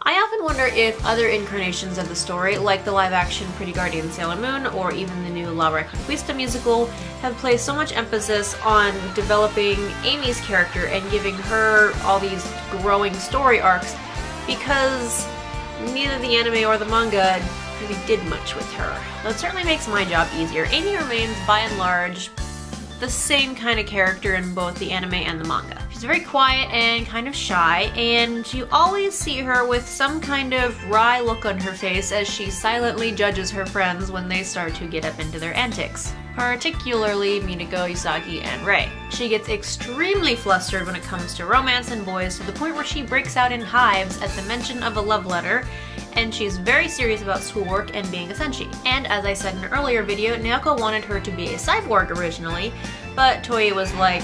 I often wonder if other incarnations of the story, like the live-action Pretty Guardian Sailor Moon or even the new La Reconquista musical, have placed so much emphasis on developing Amy's character and giving her all these growing story arcs because neither the anime or the manga really did much with her. Though it certainly makes my job easier. Amy remains, by and large, the same kind of character in both the anime and the manga. She's very quiet and kind of shy, and you always see her with some kind of wry look on her face as she silently judges her friends when they start to get up into their antics. Particularly Minako, Usagi, and Rei. She gets extremely flustered when it comes to romance and boys to the point where she breaks out in hives at the mention of a love letter, and she's very serious about schoolwork and being a senshi. And as I said in an earlier video, Naoko wanted her to be a cyborg originally, but Toei was like,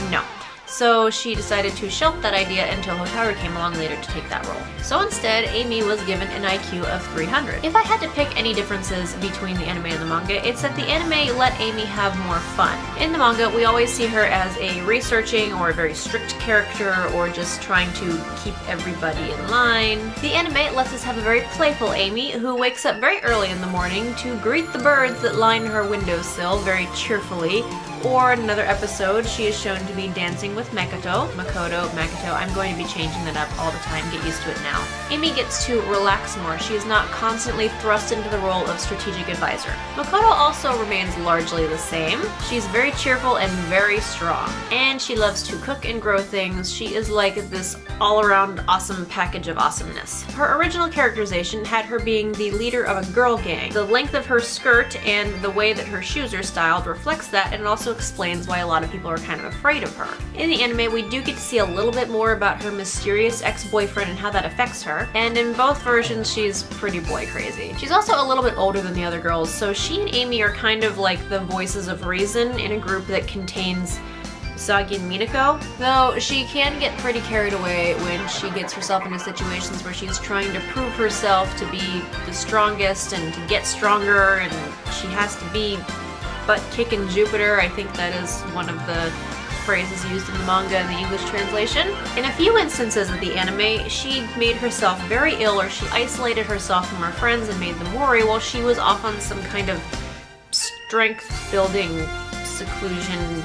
no. So she decided to shelf that idea until Hotaru came along later to take that role. So instead, Amy was given an IQ of 300. If I had to pick any differences between the anime and the manga, it's that the anime let Amy have more fun. In the manga, we always see her as a researching or a very strict character or just trying to keep everybody in line. The anime lets us have a very playful Amy who wakes up very early in the morning to greet the birds that line her windowsill very cheerfully. Or in another episode, she is shown to be dancing with Makoto. I'm going to be changing that up all the time, get used to it now. Amy gets to relax more. She is not constantly thrust into the role of strategic advisor. Makoto also remains largely the same. She's very cheerful and very strong. And she loves to cook and grow things. She is like this all-around awesome package of awesomeness. Her original characterization had her being the leader of a girl gang. The length of her skirt and the way that her shoes are styled reflects that, and it also explains why a lot of people are kind of afraid of her. In the anime, we do get to see a little bit more about her mysterious ex-boyfriend and how that affects her, and in both versions she's pretty boy crazy. She's also a little bit older than the other girls, so she and Amy are kind of like the voices of reason in a group that contains Usagi and Minako, though she can get pretty carried away when she gets herself into situations where she's trying to prove herself to be the strongest and to get stronger, and she has to be butt-kicking Jupiter. I think that is one of the phrases used in the manga and the English translation. In a few instances of the anime, she made herself very ill or she isolated herself from her friends and made them worry while she was off on some kind of strength-building seclusion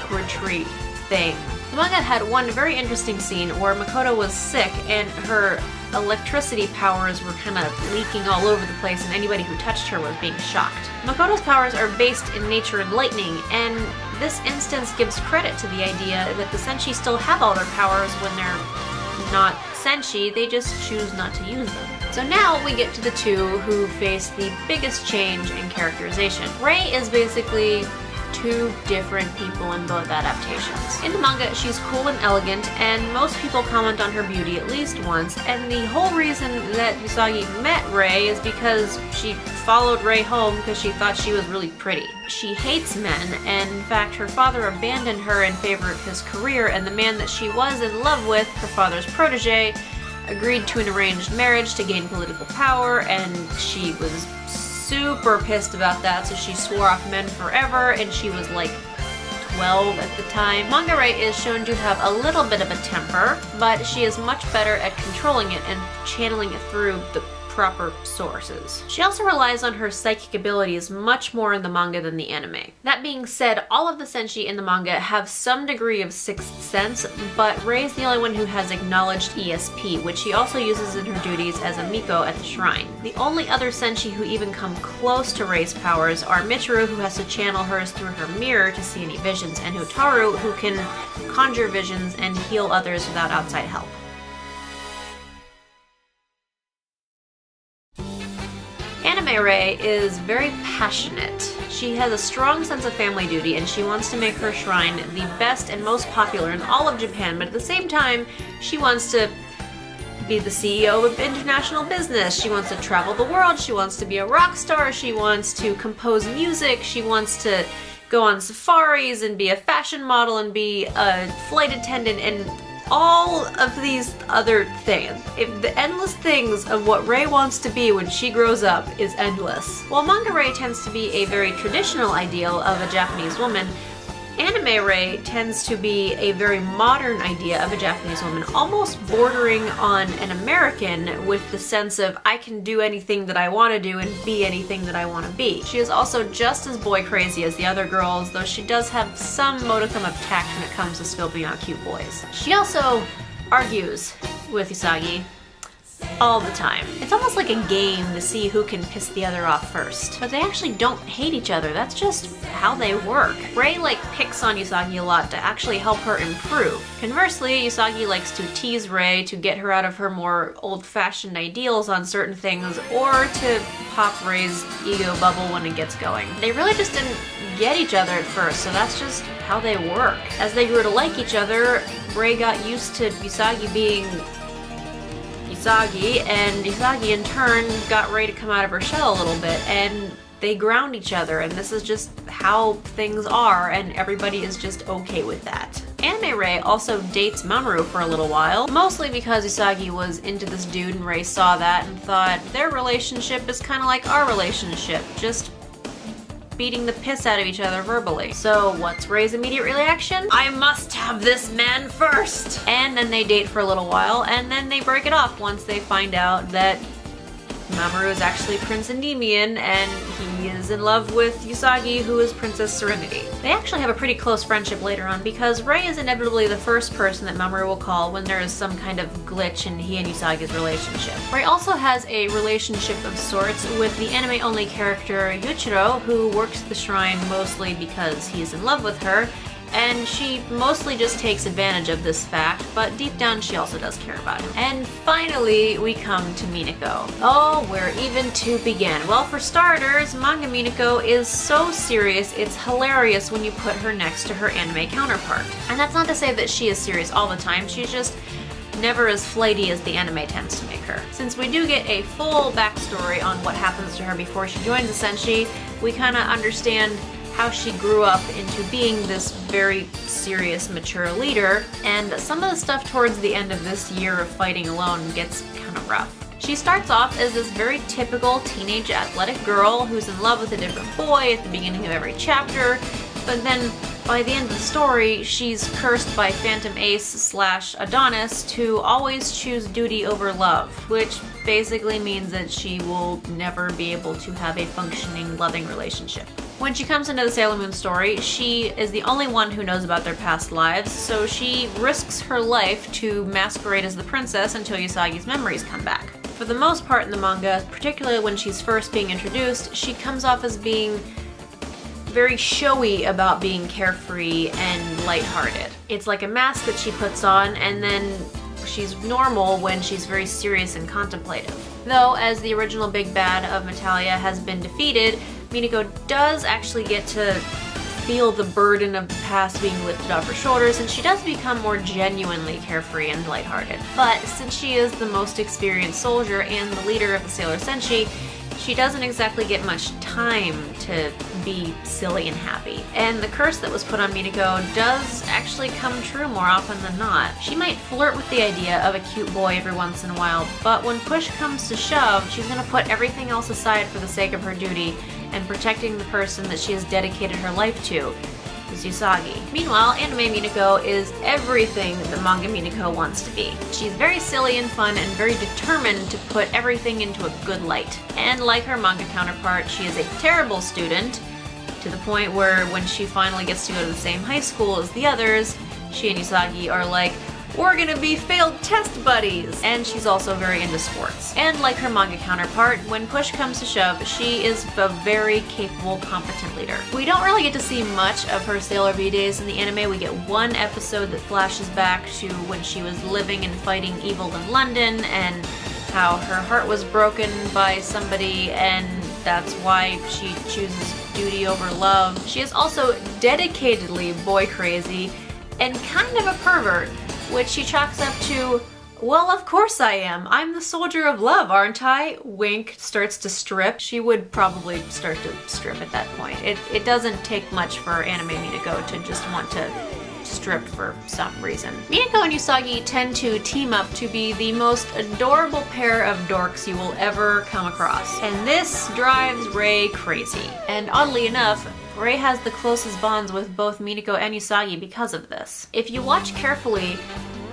retreat thing. The manga had one very interesting scene where Makoto was sick and her electricity powers were kind of leaking all over the place and anybody who touched her was being shocked. Makoto's powers are based in nature and lightning, and this instance gives credit to the idea that the senshi still have all their powers when they're not senshi, they just choose not to use them. So now we get to the two who face the biggest change in characterization. Rei is basically two different people in both adaptations. In the manga, she's cool and elegant, and most people comment on her beauty at least once, and the whole reason that Usagi met Rei is because she followed Rei home because she thought she was really pretty. She hates men, and in fact her father abandoned her in favor of his career, and the man that she was in love with, her father's protege, agreed to an arranged marriage to gain political power, and she was super pissed about that, so she swore off men forever, and she was like 12 at the time. Manga Rei is shown to have a little bit of a temper, but she is much better at controlling it and channeling it through the proper sources. She also relies on her psychic abilities much more in the manga than the anime. That being said, all of the senshi in the manga have some degree of sixth sense, but Rei is the only one who has acknowledged ESP, which she also uses in her duties as a Miko at the shrine. The only other senshi who even come close to Rei's powers are Michiru, who has to channel hers through her mirror to see any visions, and Hotaru, who can conjure visions and heal others without outside help. Anime Rei is very passionate. She has a strong sense of family duty and she wants to make her shrine the best and most popular in all of Japan, but at the same time, she wants to be the CEO of international business. She wants to travel the world. She wants to be a rock star. She wants to compose music. She wants to go on safaris and be a fashion model and be a flight attendant and all of these other things. If the endless things of what Rei wants to be when she grows up is endless. While manga Rei tends to be a very traditional ideal of a Japanese woman, anime Rei tends to be a very modern idea of a Japanese woman, almost bordering on an American, with the sense of I can do anything that I want to do and be anything that I want to be. She is also just as boy crazy as the other girls, though she does have some modicum of tact when it comes to scoping out cute boys. She also argues with Usagi all the time. It's almost like a game to see who can piss the other off first. But they actually don't hate each other, that's just how they work. Rei picks on Usagi a lot to actually help her improve. Conversely, Usagi likes to tease Rei to get her out of her more old-fashioned ideals on certain things, or to pop Rei's ego bubble when it gets going. They really just didn't get each other at first, so that's just how they work. As they grew to like each other, Rei got used to Usagi being Usagi, and Usagi in turn got Rei to come out of her shell a little bit, and they ground each other, and this is just how things are, and everybody is just okay with that. Anime Rei also dates Mamoru for a little while, mostly because Usagi was into this dude and Rei saw that and thought their relationship is kind of like our relationship, just beating the piss out of each other verbally. So what's Rei's immediate reaction? I must have this man first! And then they date for a little while, and then they break it off once they find out that Mamoru is actually Prince Endymion, and he is in love with Usagi, who is Princess Serenity. They actually have a pretty close friendship later on, because Rei is inevitably the first person that Mamoru will call when there is some kind of glitch in he and Usagi's relationship. Rei also has a relationship of sorts with the anime-only character Yuichiro, who works the shrine mostly because he's in love with her, and she mostly just takes advantage of this fact, but deep down she also does care about him. And finally, we come to Minako. Oh, where even to begin? Well, for starters, manga Minako is so serious, it's hilarious when you put her next to her anime counterpart. And that's not to say that she is serious all the time, she's just never as flighty as the anime tends to make her. Since we do get a full backstory on what happens to her before she joins the Senshi, we kinda understand how she grew up into being this very serious, mature leader, and some of the stuff towards the end of this year of fighting alone gets kind of rough. She starts off as this very typical teenage athletic girl who's in love with a different boy at the beginning of every chapter, but then by the end of the story, she's cursed by Phantom Ace / Adonis to always choose duty over love, which basically means that she will never be able to have a functioning, loving relationship. When she comes into the Sailor Moon story, she is the only one who knows about their past lives, so she risks her life to masquerade as the princess until Usagi's memories come back. For the most part in the manga, particularly when she's first being introduced, she comes off as being very showy about being carefree and lighthearted. It's like a mask that she puts on, and then she's normal when she's very serious and contemplative. Though, as the original big bad of Metalia has been defeated, Minako does actually get to feel the burden of the past being lifted off her shoulders, and she does become more genuinely carefree and lighthearted. But since she is the most experienced soldier and the leader of the Sailor Senshi, she doesn't exactly get much time to be silly and happy. And the curse that was put on Minako does actually come true more often than not. She might flirt with the idea of a cute boy every once in a while, but when push comes to shove, she's gonna put everything else aside for the sake of her duty and protecting the person that she has dedicated her life to, is Usagi. Meanwhile, anime Minako is everything that manga Minako wants to be. She's very silly and fun and very determined to put everything into a good light. And like her manga counterpart, she is a terrible student, to the point where when she finally gets to go to the same high school as the others, she and Usagi are like, we're gonna be failed test buddies! And she's also very into sports. And like her manga counterpart, when push comes to shove, she is a very capable, competent leader. We don't really get to see much of her Sailor V days in the anime. We get one episode that flashes back to when she was living and fighting evil in London, and how her heart was broken by somebody, and that's why she chooses duty over love. She is also dedicatedly boy crazy and kind of a pervert, which she chalks up to, well, of course I am. I'm the soldier of love, aren't I? Wink, starts to strip. She would probably start to strip at that point. It doesn't take much for anime Minako to just want to strip for some reason. Minako and Usagi tend to team up to be the most adorable pair of dorks you will ever come across. And this drives Rei crazy. And oddly enough, Rei has the closest bonds with both Minako and Usagi because of this. If you watch carefully,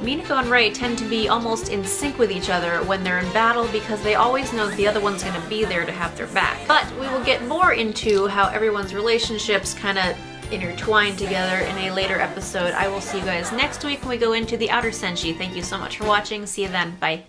Minako and Rei tend to be almost in sync with each other when they're in battle because they always know that the other one's gonna be there to have their back. But we will get more into how everyone's relationships kind of intertwined together in a later episode. I will see you guys next week when we go into the Outer Senshi. Thank you so much for watching. See you then. Bye.